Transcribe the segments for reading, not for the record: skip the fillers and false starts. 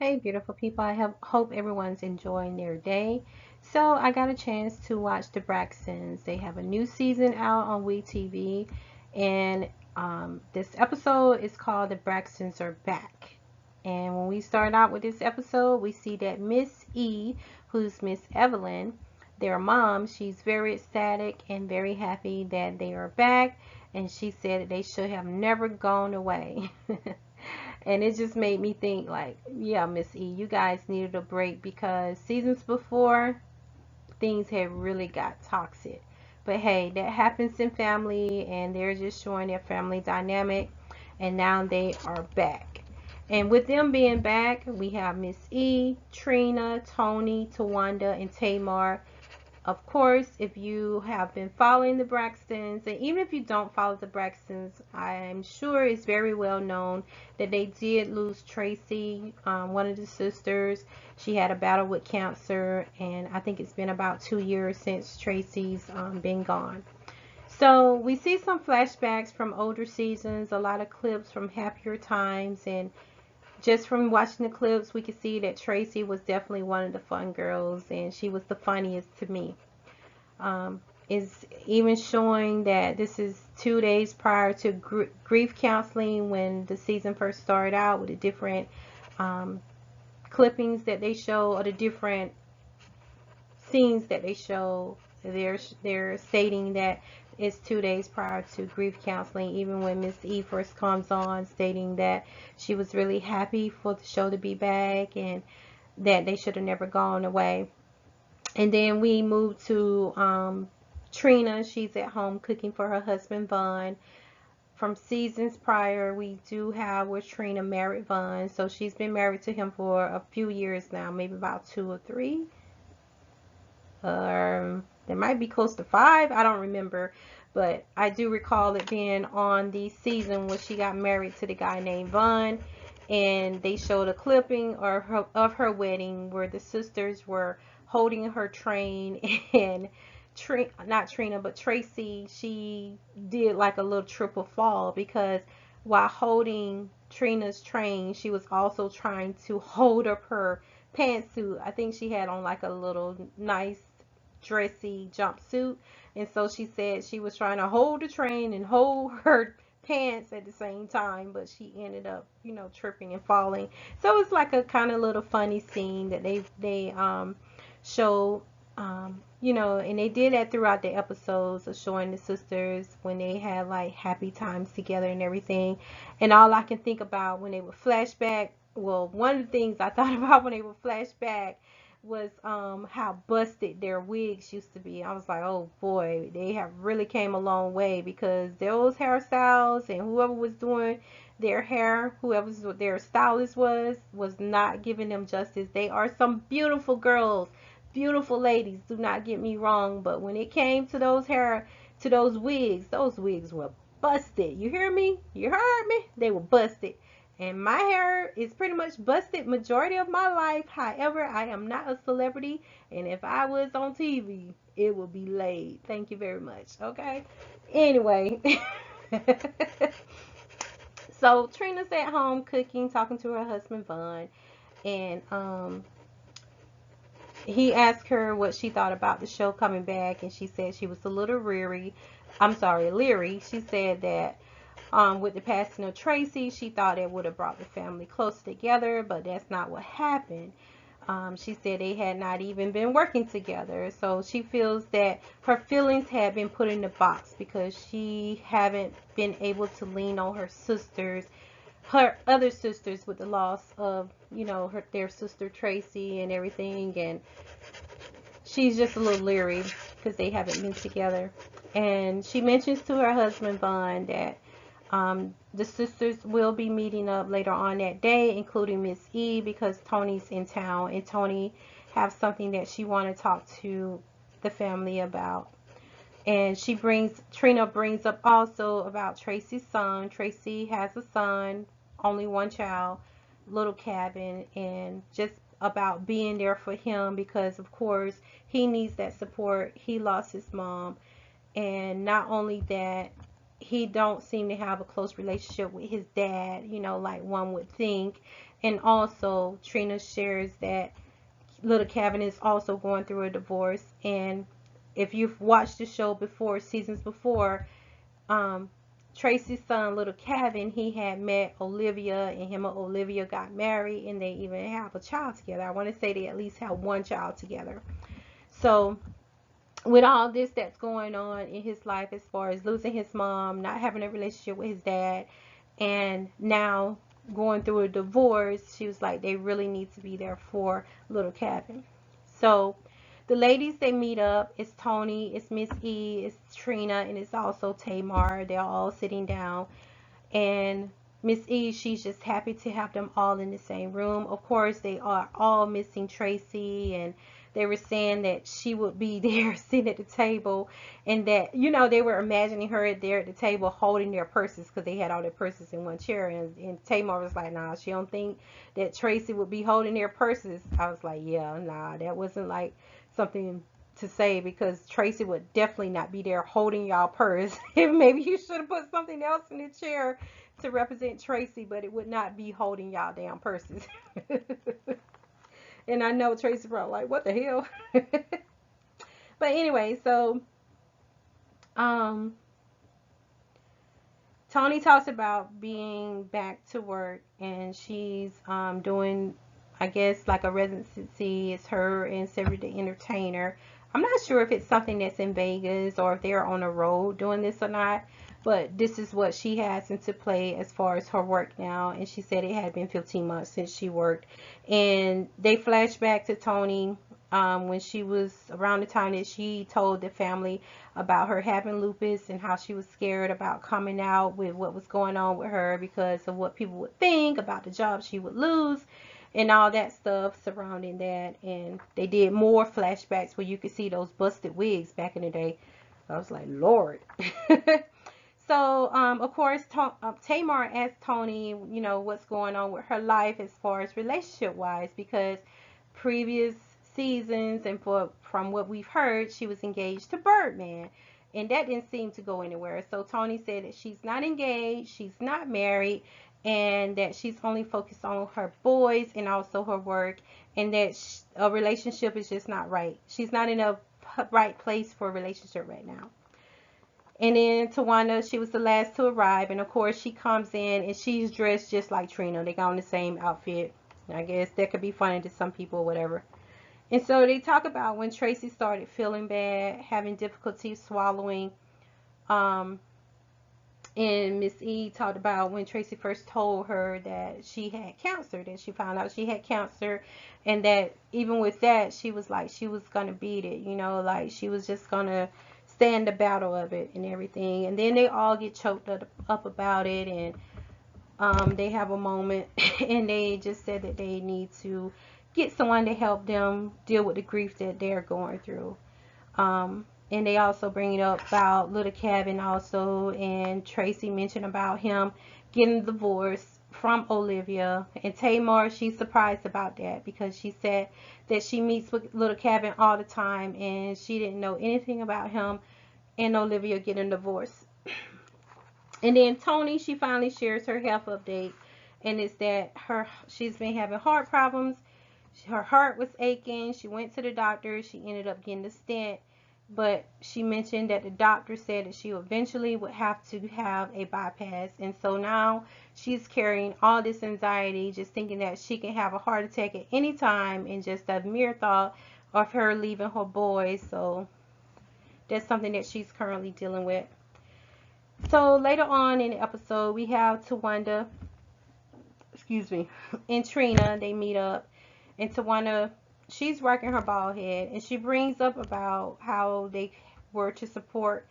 Hey, beautiful people. Hope everyone's enjoying their day. So, I got a chance to watch the Braxtons. They have a new season out on WeTV, and this episode is called The Braxtons Are Back. And when we start out with this episode, we see that Miss E, who's Miss Evelyn, their mom, she's very ecstatic and very happy that they are back. And she said that they should have never gone away. And it just made me think like, yeah, Miss E, you guys needed a break because seasons before things had really got toxic. But hey, that happens in family and they're just showing their family dynamic, and now they are back. And with them being back, we have Miss E, Trina, Toni, Tawanda, and Tamar. Of course, if you have been following the Braxtons, and even if you don't follow the Braxtons, I'm sure it's very well known that they did lose Traci, one of the sisters. She had a battle with cancer, and I think it's been about 2 years since Traci's been gone. So we see some flashbacks from older seasons, a lot of clips from happier times, and just from watching the clips, we could see that Traci was definitely one of the fun girls, and she was the funniest to me. Is even showing that this is 2 days prior to grief counseling when the season first started out, with the different um, clippings that they show, or the different scenes that they show. They're stating that it's 2 days prior to grief counseling, even when Miss E first comes on, stating that she was really happy for the show to be back and that they should have never gone away. And then we move to Trina. She's at home cooking for her husband Vaughn. From seasons prior, we do have where Trina married Vaughn. So she's been married to him for a few years now, maybe about 2 or 3. There might be close to 5. I don't remember. But I do recall it being on the season when she got married to the guy named Vaughn. And they showed a clipping of her wedding where the sisters were holding her train, and not Trina, but Traci, she did like a little triple fall because while holding Trina's train, she was also trying to hold up her pantsuit. I think she had on like a little nice dressy jumpsuit, and so she said she was trying to hold the train and hold her pants at the same time, but she ended up, tripping and falling. So it's like a kind of little funny scene that they show, and they did that throughout the episodes of showing the sisters when they had like happy times together and everything. And all I can think about when they would flashback, well, one of the things I thought about when they would flashback was how busted their wigs used to be. I was like, oh boy, they have really came a long way, because those hairstyles and whoever was doing their hair, whoever their stylist was not giving them justice. They are some beautiful girls, beautiful ladies, do not get me wrong, but when it came to those wigs were busted. You hear me? You heard me? They were busted. And my hair is pretty much busted majority of my life. However, I am not a celebrity, and if I was on TV, it would be laid. Thank you very much. Okay. Anyway, so Trina's at home cooking, talking to her husband Vaughn, and he asked her what she thought about the show coming back, and she said she was a little leery. I'm sorry, leery. She said that with the passing of Traci, she thought it would have brought the family closer together, but that's not what happened. She said they had not even been working together, so she feels that her feelings had been put in the box because she haven't been able to lean on her other sisters with the loss of, their sister Traci and everything, and she's just a little leery because they haven't been together. And she mentions to her husband Vaughn that the sisters will be meeting up later on that day, including Miss E, because Toni's in town, and Toni have something that she want to talk to the family about. And Trina brings up also about Traci's son. Traci has a son, only one child, little cabin, and just about being there for him because, of course, he needs that support. He lost his mom, and not only that, he don't seem to have a close relationship with his dad, like one would think. And also, Trina shares that little Kevin is also going through a divorce. And if you've watched the show before, seasons before, um, Tracy's son, little Kevin, he had met Olivia, and him and Olivia got married, and they even have a child together. I want to say they at least have one child together. So with all this that's going on in his life, as far as losing his mom, not having a relationship with his dad, and now going through a divorce, she was like, they really need to be there for little Kevin. So the ladies, they meet up. It's Toni, it's Miss E, it's Trina, and it's also Tamar. They're all sitting down, and Miss E, she's just happy to have them all in the same room. Of course, they are all missing Traci, and they were saying that she would be there sitting at the table, and that, you know, they were imagining her there at the table holding their purses, because they had all their purses in one chair. And Tamar was like, nah, she don't think that Traci would be holding their purses. I was like, yeah, nah, that wasn't like something to say, because Traci would definitely not be there holding y'all purse. Maybe you should have put something else in the chair to represent Traci, but it would not be holding y'all damn purses. And I know Traci probably like, what the hell? But anyway, so um, Toni talks about being back to work, and she's doing, I guess, like a residency. It's her and Cedric the Entertainer. I'm not sure if it's something that's in Vegas or if they're on the road doing this or not, but this is what she has into play as far as her work now. And she said it had been 15 months since she worked. And they flash back to Toni when she was around the time that she told the family about her having lupus, and how she was scared about coming out with what was going on with her because of what people would think about the job she would lose, and all that stuff surrounding that. And they did more flashbacks where you could see those busted wigs back in the day. I was like, Lord. So, of course, Tamar asked Toni, you know, what's going on with her life as far as relationship-wise, because previous seasons and from what we've heard, she was engaged to Birdman, and that didn't seem to go anywhere. So Toni said that she's not engaged, she's not married, and that she's only focused on her boys and also her work, and that a relationship is just not right. She's not in a right place for a relationship right now. And then Tawana, she was the last to arrive. And of course, she comes in and she's dressed just like Trina. They got on the same outfit. I guess that could be funny to some people or whatever. And so they talk about when Traci started feeling bad, having difficulty swallowing. Um, and Miss E talked about when Traci first told her that she had cancer, that she found out she had cancer. And that even with that, she was like, she was going to beat it, you know, like she was just going to stand the battle of it and everything. And then they all get choked up about it, and they have a moment and they just said that they need to get someone to help them deal with the grief that they're going through. And they also bring it up about little Kevin also, and Traci mentioned about him getting divorced from Olivia. And Tamar, she's surprised about that because she said that she meets with little Kevin all the time and she didn't know anything about him and Olivia getting divorced. And then Toni, she finally shares her health update, and it's that she's been having heart problems. Her heart was aching. She went to the doctor. She ended up getting the stent, but she mentioned that the doctor said that she eventually would have to have a bypass. And so now she's carrying all this anxiety, just thinking that she can have a heart attack at any time, and just the mere thought of her leaving her boys. So that's something that she's currently dealing with. So later on in the episode, we have Tawanda, and Trina. They meet up, and Tawanda, she's working her bald head, and she brings up about how they were to support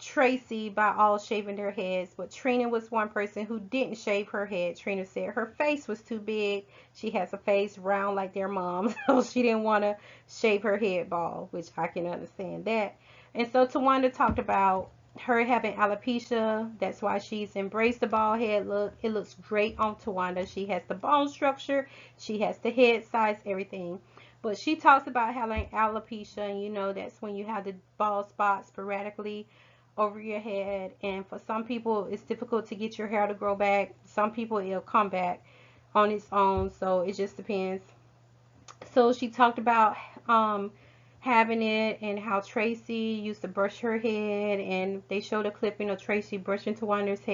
Traci by all shaving their heads, but Trina was one person who didn't shave her head. Trina said her face was too big. She has a face round like their mom, so she didn't want to shave her head bald, which I can understand that. And so Tawanda talked about her having alopecia. That's why she's embraced the bald head look. It looks great on Tawanda. She has the bone structure, she has the head size, everything. But she talks about having alopecia, and you know that's when you have the bald spots sporadically over your head. And for some people, it's difficult to get your hair to grow back. Some people, it'll come back. on its own. So it just depends. So she talked about um, having it and how Traci used to brush her head, and they showed a clipping of Traci brushing Tawanda's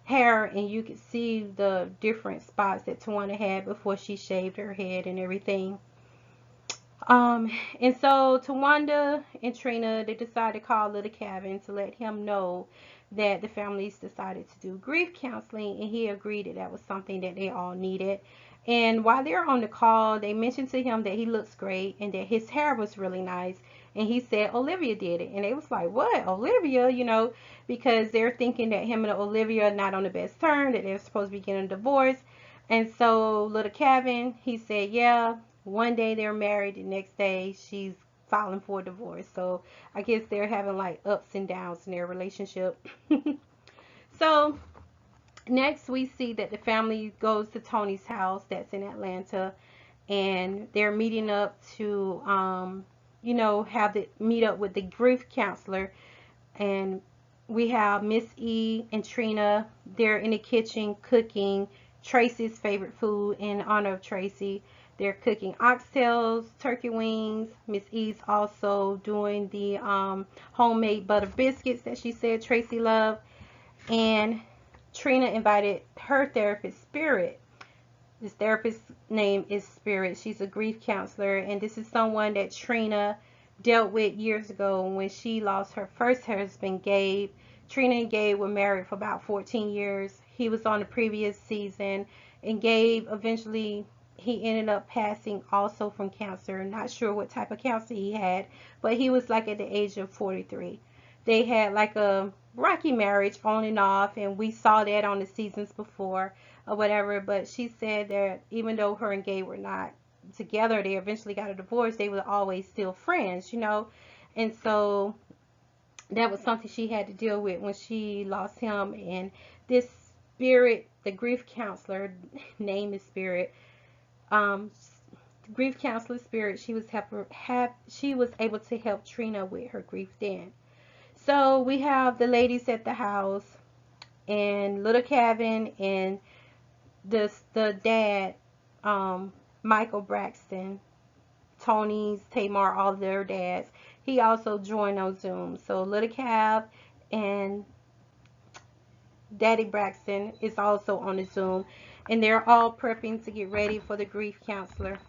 hair, and you could see the different spots that Tawanda had before she shaved her head and everything. Um, and so Tawanda and Trina, they decided to call Little Kevin to let him know that the families decided to do grief counseling, and he agreed that that was something that they all needed. And while they're on the call, they mentioned to him that he looks great and that his hair was really nice. And he said Olivia did it. And they was like, what? Olivia? You know, because they're thinking that him and Olivia are not on the best terms, that they're supposed to be getting a divorce. And so little Kevin, he said, yeah, one day they're married, the next day she's filing for a divorce. So I guess they're having like ups and downs in their relationship. So next we see that the family goes to Toni's house that's in Atlanta, and they're meeting up to you know, have the meet up with the grief counselor. And we have Miss E and Trina. They're in the kitchen cooking Traci's favorite food in honor of Traci. They're cooking oxtails, turkey wings. Miss E's also doing the homemade butter biscuits that she said Traci loved. And Trina invited her therapist, Spirit. This therapist's name is Spirit. She's a grief counselor, and this is someone that Trina dealt with years ago when she lost her first husband, Gabe. Trina and Gabe were married for about 14 years. He was on the previous season, and Gabe eventually he ended up passing also from cancer. Not sure what type of cancer he had, but he was like at the age of 43. They had like a rocky marriage on and off, and we saw that on the seasons before or whatever. But she said that even though her and Gabe were not together, they eventually got a divorce, they were always still friends, you know. And so that was something she had to deal with when she lost him. And this Spirit, the grief counselor, name is Spirit, um grief counselor Spirit, she was able to help Trina with her grief then. So we have the ladies at the house, and little Kevin and the dad, Michael Braxton, Tony's, Tamar, all their dads. He also joined on Zoom. So little Cav and Daddy Braxton is also on the Zoom, and they're all prepping to get ready for the grief counselor.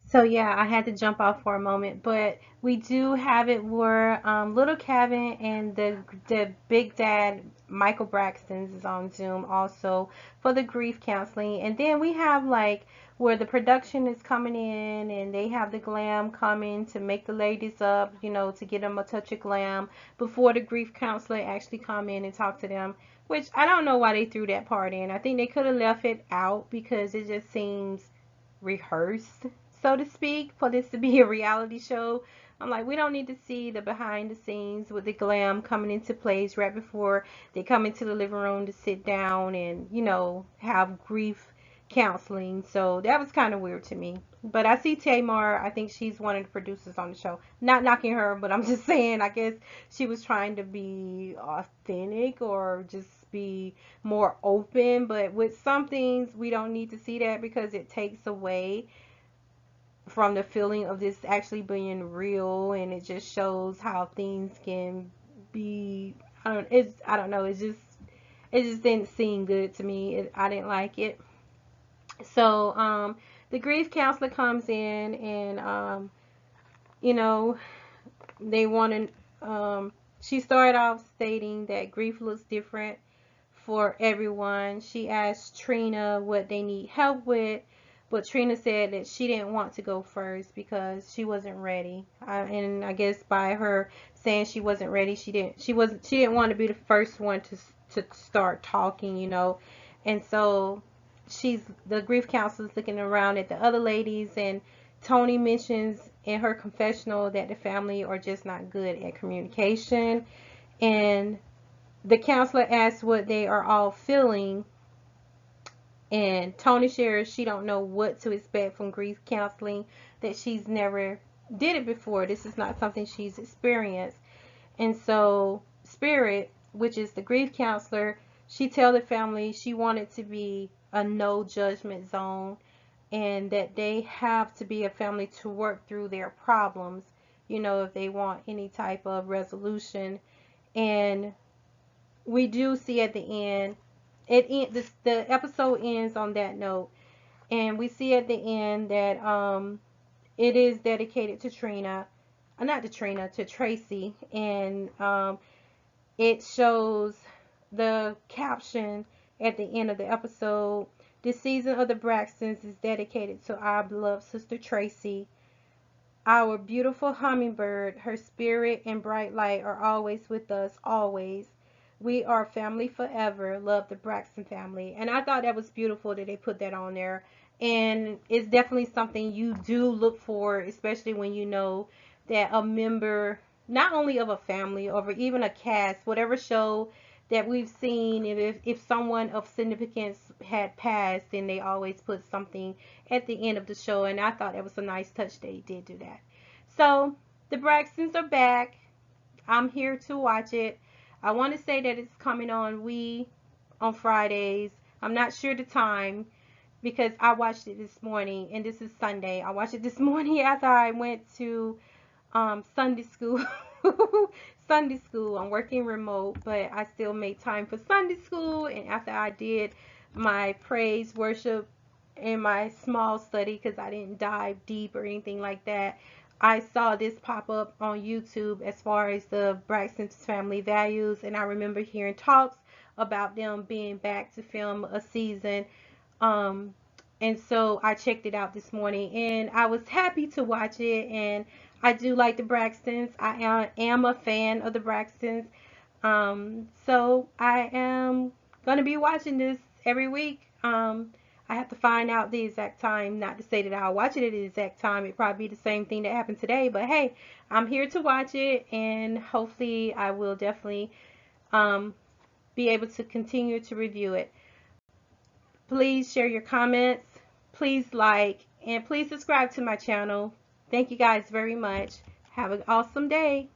So yeah, I had to jump off for a moment, but we do have it where little Kevin and the big dad Michael Braxton's is on Zoom also for the grief counseling. And then we have like where the production is coming in, and they have the glam coming to make the ladies up, you know, to get them a touch of glam before the grief counselor actually come in and talk to them. Which I don't know why they threw that part in. I think they could have left it out because it just seems rehearsed, so to speak, for this to be a reality show. I'm like, we don't need to see the behind the scenes with the glam coming into place right before they come into the living room to sit down and, you know, have grief counseling. So that was kind of weird to me. But I see Tamar, I think she's one of the producers on the show. Not knocking her, but I'm just saying, I guess she was trying to be authentic or just be more open. But with some things, we don't need to see that because it takes away from the feeling of this actually being real, and it just shows how things can be. I don't know, it just didn't seem good to me. I didn't like it. So the grief counselor comes in, and you know, they want to she started off stating that grief looks different for everyone. She asked Trina what they need help with, but Trina said that she didn't want to go first because she wasn't ready. And I guess by her saying she wasn't ready, she didn't want to be the first one to start talking, you know. And so the grief counselor's looking around at the other ladies, and Toni mentions in her confessional that the family are just not good at communication. And the counselor asks what they are all feeling, and Toni shares she don't know what to expect from grief counseling, that she's never did it before. This is not something she's experienced. And so Spirit, which is the grief counselor, she tell the family she wanted to be a no judgment zone, and that they have to be a family to work through their problems, you know, if they want any type of resolution. And we do see at the end, the episode ends on that note, and we see at the end that it is dedicated to Trina, not to Trina, to Traci, and it shows the caption at the end of the episode. This season of the Braxtons is dedicated to our beloved sister Traci. Our beautiful hummingbird, her spirit and bright light are always with us, always. We are family forever. Love the Braxton family. And I thought that was beautiful that they put that on there. And it's definitely something you do look for, especially when you know that a member, not only of a family or even a cast, whatever show that we've seen, if someone of significance had passed, then they always put something at the end of the show. And I thought that was a nice touch. They did do that. So the Braxtons are back. I'm here to watch it. I want to say that it's coming on on Fridays. I'm not sure the time because I watched it this morning, and this is Sunday. I watched it this morning after I went to Sunday school. Sunday school. I'm working remote, but I still made time for Sunday school. And after I did my praise worship and my small study, because I didn't dive deep or anything like that, I saw this pop up on YouTube as far as the Braxton's family values, and I remember hearing talks about them being back to film a season. Um, and so I checked it out this morning, and I was happy to watch it. And I do like the Braxtons. I am a fan of the Braxtons. So I am gonna be watching this every week. I have to find out the exact time. Not to say that I'll watch it at the exact time. It'd probably be the same thing that happened today. But hey, I'm here to watch it, and hopefully I will definitely um, be able to continue to review it. Please share your comments. Please like, and please subscribe to my channel. Thank you guys very much. Have an awesome day.